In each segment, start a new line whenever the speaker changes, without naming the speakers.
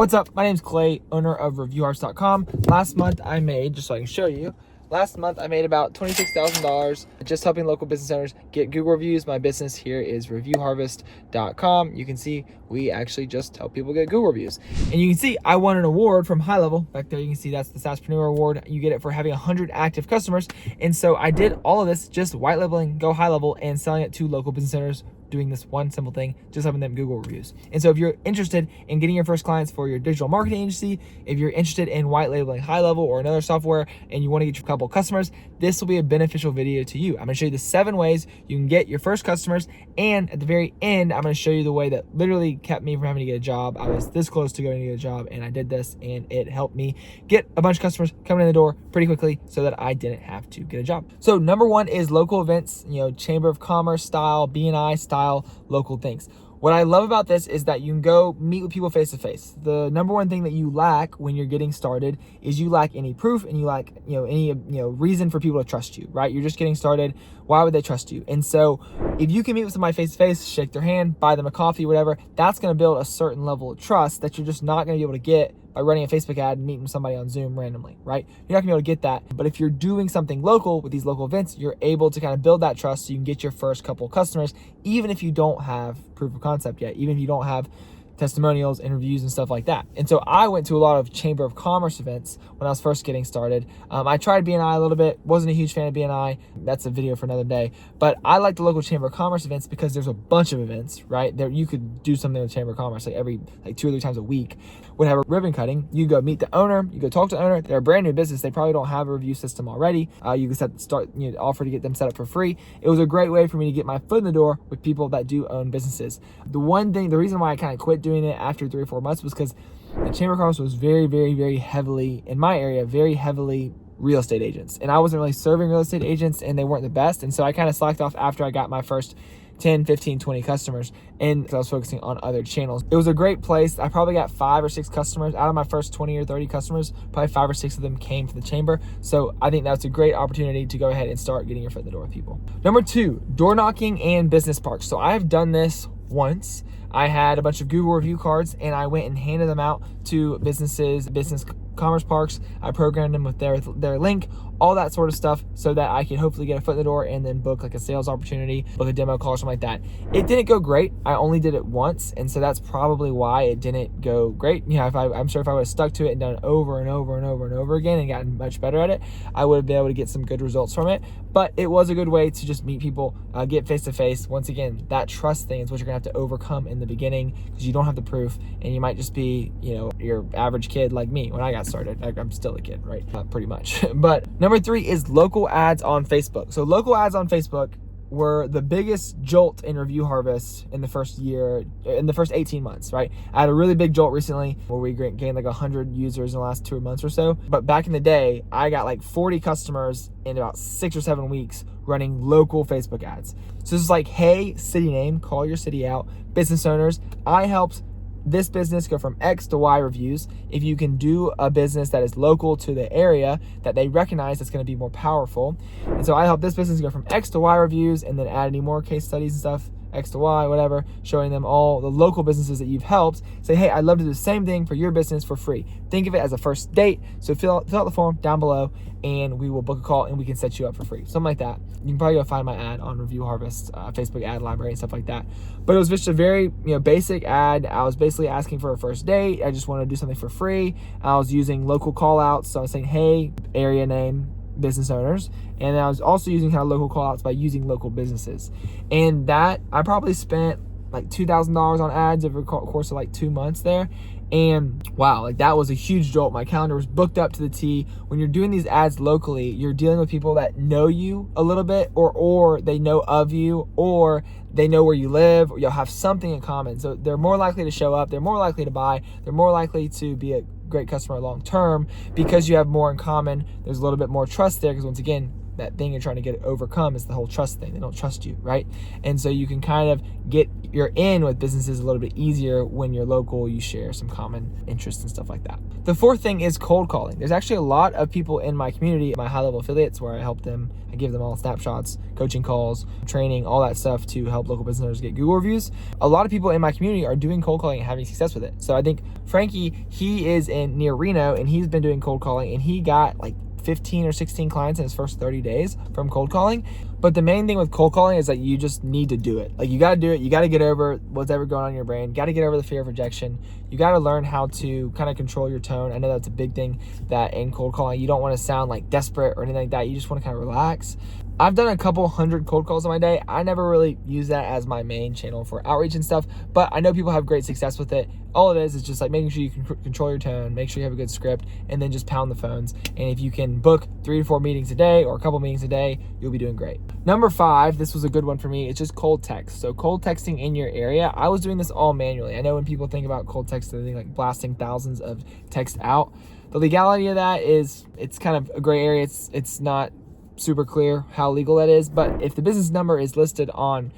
What's up? My name's Clay, owner of ReviewHarvest.com. Last month I made, just so I can show you, about $26,000 just helping local business owners get Google reviews. My business here is ReviewHarvest.com. You can see we actually just help people get Google reviews. And you can see I won an award from HighLevel. Back there you can see that's the SaaSpreneur award. You get it for having 100 active customers. And so I did all of this just white labeling GoHighLevel and selling it to local business owners, doing this one simple thing, just having them Google reviews. And so if you're interested in getting your first clients for your digital marketing agency, if you're interested in white labeling HighLevel or another software and you want to get your couple customers, this will be a beneficial video to you. I'm gonna show you the 7 ways you can get your first customers. And at the very end, I'm gonna show you the way that literally kept me from having to get a job. I was this close to going to get a job and I did this and it helped me get a bunch of customers coming in the door pretty quickly so that I didn't have to get a job. So number 1 is local events, Chamber of Commerce style, BNI style, local things. What I love about this is that you can go meet with people face to face. The number 1 thing that you lack when you're getting started is you lack any proof and you lack any reason for people to trust you, right? You're just getting started. Why would they trust you? And so if you can meet with somebody face to face, shake their hand, buy them a coffee, whatever, that's going to build a certain level of trust that you're just not going to be able to get by running a Facebook ad and meeting somebody on Zoom randomly, right? You're not gonna be able to get that. But if you're doing something local with these local events, you're able to kind of build that trust so you can get your first couple of customers, even if you don't have proof of concept yet, even if you don't have testimonials and reviews and stuff like that. And so I went to a lot of Chamber of Commerce events when I was first getting started. I tried BNI a little bit, wasn't a huge fan of BNI. That's a video for another day. But I like the local Chamber of Commerce events because there's a bunch of events, right? There you could do something with Chamber of Commerce like 2 or 3 times a week. Would have a ribbon cutting. You go meet the owner, you go talk to the owner. They're a brand new business. They probably don't have a review system already. You can offer to get them set up for free. It was a great way for me to get my foot in the door with people that do own businesses. The reason why I kind of quit doing it after 3 or 4 months was because the Chamber of Commerce was very, very, very heavily, in my area, very heavily real estate agents. And I wasn't really serving real estate agents and they weren't the best. And so I kind of slacked off after I got my first 10, 15, 20 customers and I was focusing on other channels. It was a great place. I probably got 5 or 6 customers out of my first 20 or 30 customers. Probably 5 or 6 of them came from the chamber. So I think that's a great opportunity to go ahead and start getting your foot in the door with people. Number 2, door knocking and business parks. So I've done this once. I had a bunch of Google review cards and I went and handed them out to businesses, business commerce parks. I programmed them with their link, all that sort of stuff so that I could hopefully get a foot in the door and then book like a sales opportunity, book a demo call or something like that. It didn't go great. I only did it once. And so that's probably why it didn't go great. I'm sure if I would have stuck to it and done it over and over and over and over again and gotten much better at it, I would have been able to get some good results from it. But it was a good way to just meet people, get face to face. Once again, that trust thing is what you're gonna have to overcome in the beginning because you don't have the proof and you might just be, your average kid like me when I got started. I'm still a kid, right? Pretty much. But number 3 is local ads on Facebook. So local ads on Facebook were the biggest jolt in Review Harvest in the first 18 months, right? I had a really big jolt recently where we gained like 100 users in the last 2 months or so. But back in the day, I got like 40 customers in about 6 or 7 weeks running local Facebook ads. So this is like, hey, city name, call your city out, business owners. I helped this business go from X to Y reviews. If you can do a business that is local to the area that they recognize, that's going to be more powerful. And so I help this business go from X to Y reviews and then add any more case studies and stuff, X to Y, whatever, showing them all the local businesses that you've helped. Say, hey, I'd love to do the same thing for your business for free. Think of it as a first date. So fill out the form down below and we will book a call and we can set you up for free. Something like that. You can probably go find my ad on Review Harvest, Facebook ad library and stuff like that. But it was just a very basic ad. I was basically asking for a first date. I just wanted to do something for free. I was using local call outs. So I was saying, hey, area name, business owners. And I was also using kind of local call outs by using local businesses. And that I probably spent like $2,000 on ads over the course of like 2 months there. And wow, like that was a huge jolt. My calendar was booked up to the T. When you're doing these ads locally, you're dealing with people that know you a little bit or they know of you or they know where you live or you'll have something in common. So they're more likely to show up. They're more likely to buy. They're more likely to be a great customer long term because you have more in common. There's a little bit more trust there because once again, that thing you're trying to get overcome is the whole trust thing. They don't trust you, right? And so you can kind of get your in with businesses a little bit easier when you're local, you share some common interests and stuff like that. The fourth thing is cold calling. There's actually a lot of people in my community, my HighLevel affiliates, where I help them, I give them all snapshots, coaching calls, training, all that stuff to help local business owners get Google reviews. A lot of people in my community are doing cold calling and having success with it. So I think Frankie, he is near Reno, and he's been doing cold calling, and he got like 15 or 16 clients in his first 30 days from cold calling. But the main thing with cold calling is that you just need to do it. Like, you got to do it. You got to get over what's ever going on in your brain. You got to get over the fear of rejection. You got to learn how to kind of control your tone. I know that's a big thing that in cold calling, you don't want to sound like desperate or anything like that. You just want to kind of relax. I've done a couple hundred cold calls in my day. I never really use that as my main channel for outreach and stuff, but I know people have great success with it. All it is just like making sure you can control your tone, make sure you have a good script, and then just pound the phones. And if you can book 3 to 4 meetings a day or a couple meetings a day, you'll be doing great. Number 5, this was a good one for me. It's just cold text. So cold texting in your area. I was doing this all manually. I know when people think about cold text, they think like blasting thousands of texts out. The legality of that is, it's kind of a gray area. It's not super clear how legal that is, but if the business number is listed on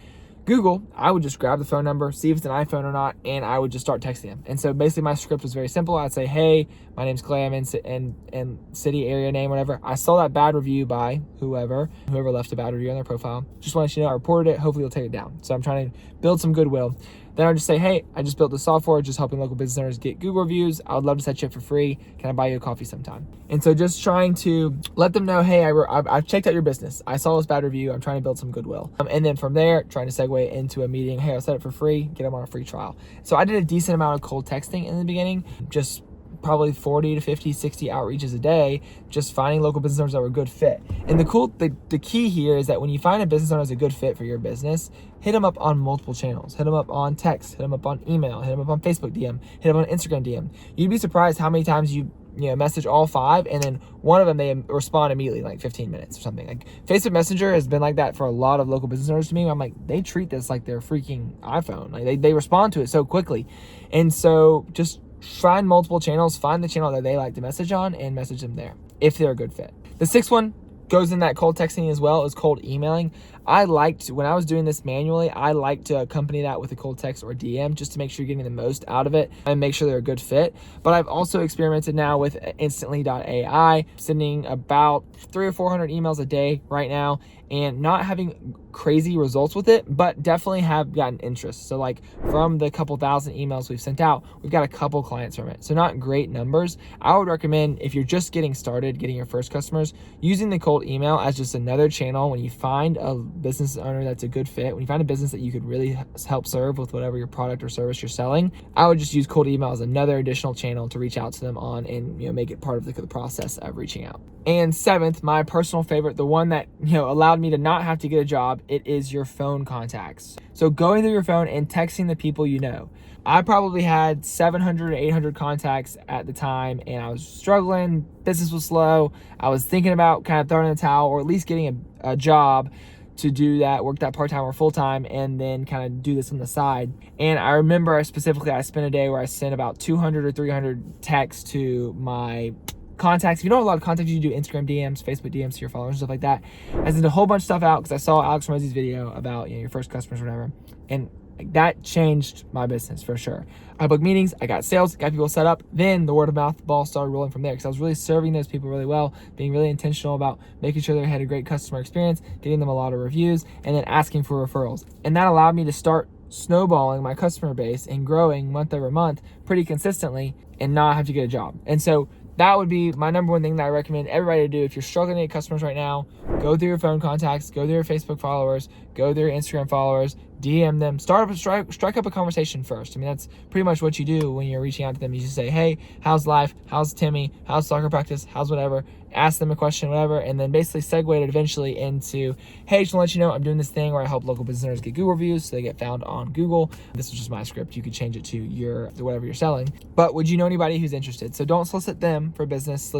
Google, I would just grab the phone number, see if it's an iPhone or not, and I would just start texting them. And so basically my script was very simple. I'd say, hey, my name's Clay, I'm in city, area name, whatever. I saw that bad review by whoever left a bad review on their profile. Just want to let you know I reported it. Hopefully you'll take it down. So I'm trying to build some goodwill. Then I'll just say, hey, I just built this software, just helping local business owners get Google reviews. I would love to set you up for free. Can I buy you a coffee sometime? And so just trying to let them know, hey, I've checked out your business. I saw this bad review. I'm trying to build some goodwill. And then from there, trying to segue into a meeting. Hey, I'll set it for free. Get them on a free trial. So I did a decent amount of cold texting in the beginning, just probably 40 to 50, 60 outreaches a day, just finding local business owners that were a good fit. And the key here is that when you find a business owner that's a good fit for your business, hit them up on multiple channels. Hit them up on text, hit them up on email, hit them up on Facebook DM, hit them on Instagram DM. You'd be surprised how many times you message all 5, and then one of them, they respond immediately, like 15 minutes or something. Like Facebook Messenger has been like that for a lot of local business owners to me. I'm like, they treat this like their freaking iPhone. Like they respond to it so quickly. And so just find multiple channels, find the channel that they like to message on, and message them there if they're a good fit. The 6th one goes in that cold texting as well, is cold emailing. When I was doing this manually, I like to accompany that with a cold text or DM just to make sure you're getting the most out of it and make sure they're a good fit. But I've also experimented now with instantly.ai, sending about 300 or 400 emails a day right now, and not having crazy results with it, but definitely have gotten interest. So like from the couple thousand emails we've sent out, we've got a couple clients from it. So not great numbers. I would recommend, if you're just getting started, getting your first customers, using the cold email as just another channel. When you find a business owner that's a good fit, when you find a business that you could really help serve with whatever your product or service you're selling, I would just use cold email as another additional channel to reach out to them on, and make it part of the process of reaching out. And 7th, my personal favorite, the one that allowed me to not have to get a job, it is your phone contacts. So going through your phone and texting the people you know. I probably had 700 or 800 contacts at the time, and I was struggling. Business was slow. I was thinking about kind of throwing in the towel, or at least getting a job to do that, work that part-time or full-time, and then kind of do this on the side. And I remember I spent a day where I sent about 200 or 300 texts to my contacts. If you don't have a lot of contacts, you do Instagram DMs, Facebook DMs to your followers, stuff like that. I sent a whole bunch of stuff out because I saw Alex Ramsey's video about your first customers or whatever, and that changed my business for sure. I booked meetings, I got sales, got people set up. Then the word of mouth ball started rolling from there, because I was really serving those people really well, being really intentional about making sure they had a great customer experience, getting them a lot of reviews, and then asking for referrals. And that allowed me to start snowballing my customer base and growing month over month pretty consistently, and not have to get a job. And so that would be my number one thing that I recommend everybody to do. If you're struggling to get customers right now, go through your phone contacts, go through your Facebook followers, go through your Instagram followers, DM them, strike up a conversation first. I mean, that's pretty much what you do when you're reaching out to them. You just say, hey, how's life? How's Timmy? How's soccer practice? How's whatever? Ask them a question, whatever, and then basically segue it eventually into, hey, just want to let you know I'm doing this thing where I help local business owners get Google reviews so they get found on Google. This is just my script. You could change it to whatever you're selling. But would you know anybody who's interested? So don't solicit them for business.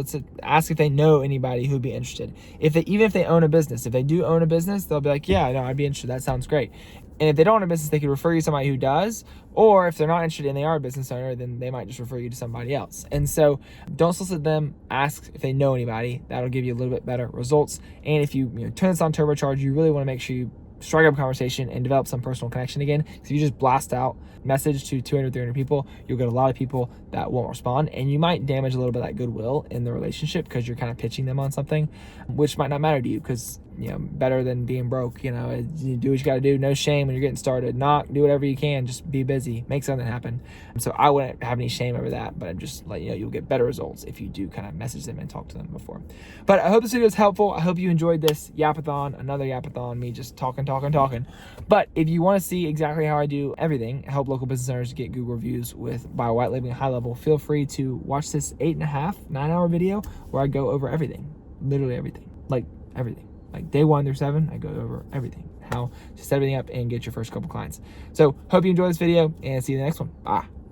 Ask if they know anybody who'd be interested. Even if they own a business, if they do own a business, they'll be like, yeah, no, I'd be interested. That sounds great. And if they don't own a business, they could refer you to somebody who does. Or if they're not interested and they are a business owner, then they might just refer you to somebody else. And so don't solicit them. Ask if they know anybody. That'll give you a little bit better results. And if you turn this on turbocharge, you really want to make sure you strike up a conversation and develop some personal connection again. Because if you just blast out message to 200, 300 people, you'll get a lot of people that won't respond, and you might damage a little bit of that goodwill in the relationship because you're kind of pitching them on something which might not matter to you. Because better than being broke. You do what you got to do. No shame when you're getting started. Do whatever you can. Just be busy. Make something happen. So I wouldn't have any shame over that, but I'm just like, you'll get better results if you do kind of message them and talk to them before. But I hope this video is helpful. I hope you enjoyed this yapathon, another yapathon, me just talking. But if you want to see exactly how I do everything, help local business owners get Google reviews by white labeling HighLevel, feel free to watch this 8.5, 9-hour video where I go over everything, literally everything, like everything. Like day 1 through 7, I go over everything, how to set everything up and get your first couple clients. So hope you enjoy this video and see you in the next one. Bye.